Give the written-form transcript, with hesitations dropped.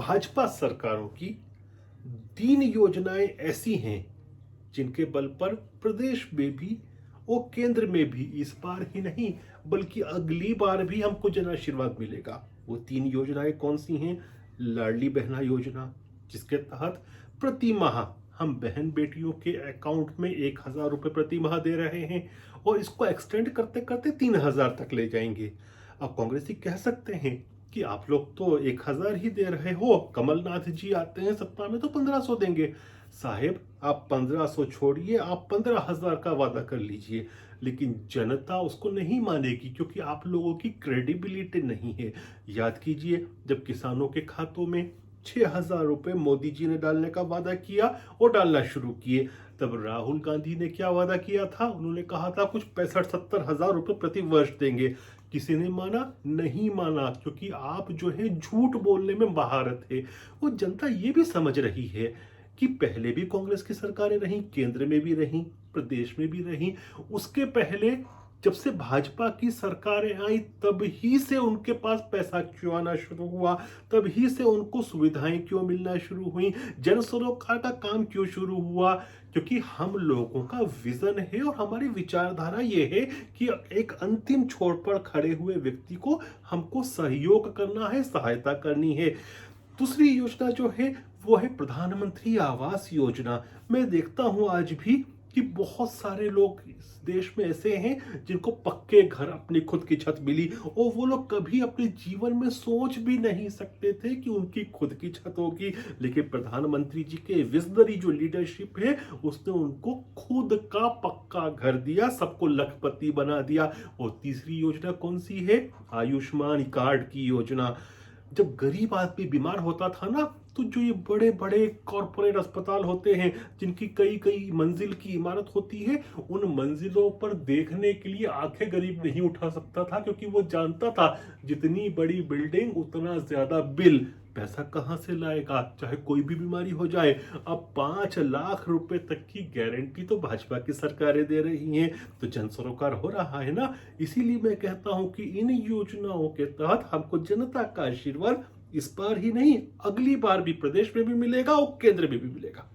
भाजपा सरकारों की 3 योजनाएं ऐसी हैं जिनके बल पर प्रदेश में भी और केंद्र में भी इस बार ही नहीं बल्कि अगली बार भी हमको जन आशीर्वाद मिलेगा। वो 3 योजनाएं कौन सी हैं? लाडली बहना योजना, जिसके तहत प्रति माह हम बहन बेटियों के अकाउंट में 1,000 रुपये प्रति माह दे रहे हैं और इसको एक्सटेंड करते करते 3,000 तक ले जाएंगे। अब कांग्रेसी कह सकते हैं कि आप लोग तो 1,000 ही दे रहे हो, कमलनाथ जी आते हैं सत्ता में तो 1,500 देंगे। साहेब, आप 1,500 छोड़िए, आप 15,000 का वादा कर लीजिए, लेकिन जनता उसको नहीं मानेगी क्योंकि आप लोगों की क्रेडिबिलिटी नहीं है। याद कीजिए, जब किसानों के खातों में 6,000 रुपये मोदी जी ने डालने का वादा किया और डालना शुरू किए, तब राहुल गांधी ने क्या वादा किया था? उन्होंने कहा था कुछ 65-70 हज़ार रुपये प्रति वर्ष देंगे। किसी ने माना? नहीं माना, क्योंकि आप जो है झूठ बोलने में महारत है। वो जनता ये भी समझ रही है कि पहले भी कांग्रेस की सरकारें रहीं, केंद्र में भी रहीं, प्रदेश में भी रहीं। उसके पहले जब से भाजपा की सरकारें आई तब ही से उनके पास पैसा क्यों आना शुरू हुआ, तब ही से उनको सुविधाएं क्यों मिलना शुरू हुई, जन सरोकार का काम क्यों शुरू हुआ? क्योंकि हम लोगों का विजन है और हमारी विचारधारा ये है कि एक अंतिम छोर पर खड़े हुए व्यक्ति को हमको सहयोग करना है, सहायता करनी है। दूसरी योजना जो है वो है प्रधानमंत्री आवास योजना। मैं देखता हूं आज भी कि बहुत सारे लोग इस देश में ऐसे हैं जिनको पक्के घर, अपनी खुद की छत मिली और वो लोग कभी अपने जीवन में सोच भी नहीं सकते थे कि उनकी खुद की छत होगी। लेकिन प्रधानमंत्री जी के विजनरी जो लीडरशिप है उसने उनको खुद का पक्का घर दिया, सबको लखपति बना दिया। और तीसरी योजना कौन सी है? आयुष्मान कार्ड की योजना। जब गरीब आदमी बीमार होता था ना, तो जो ये बड़े बड़े कॉरपोरेट अस्पताल होते हैं जिनकी कई कई मंजिल की इमारत होती है, उन मंजिलों पर देखने के लिए आंखें गरीब नहीं उठा सकता था, क्योंकि वो जानता था जितनी बड़ी बिल्डिंग उतना ज्यादा बिल। पैसा कहां से लाएगा, चाहे कोई भी बीमारी हो जाए। अब 5 लाख रुपए तक की गारंटी तो भाजपा की सरकारें दे रही हैं, तो जन सरोकार हो रहा है ना। इसीलिए मैं कहता हूं कि इन योजनाओं के तहत हमको जनता का आशीर्वाद इस बार ही नहीं अगली बार भी प्रदेश में भी मिलेगा और केंद्र में भी मिलेगा।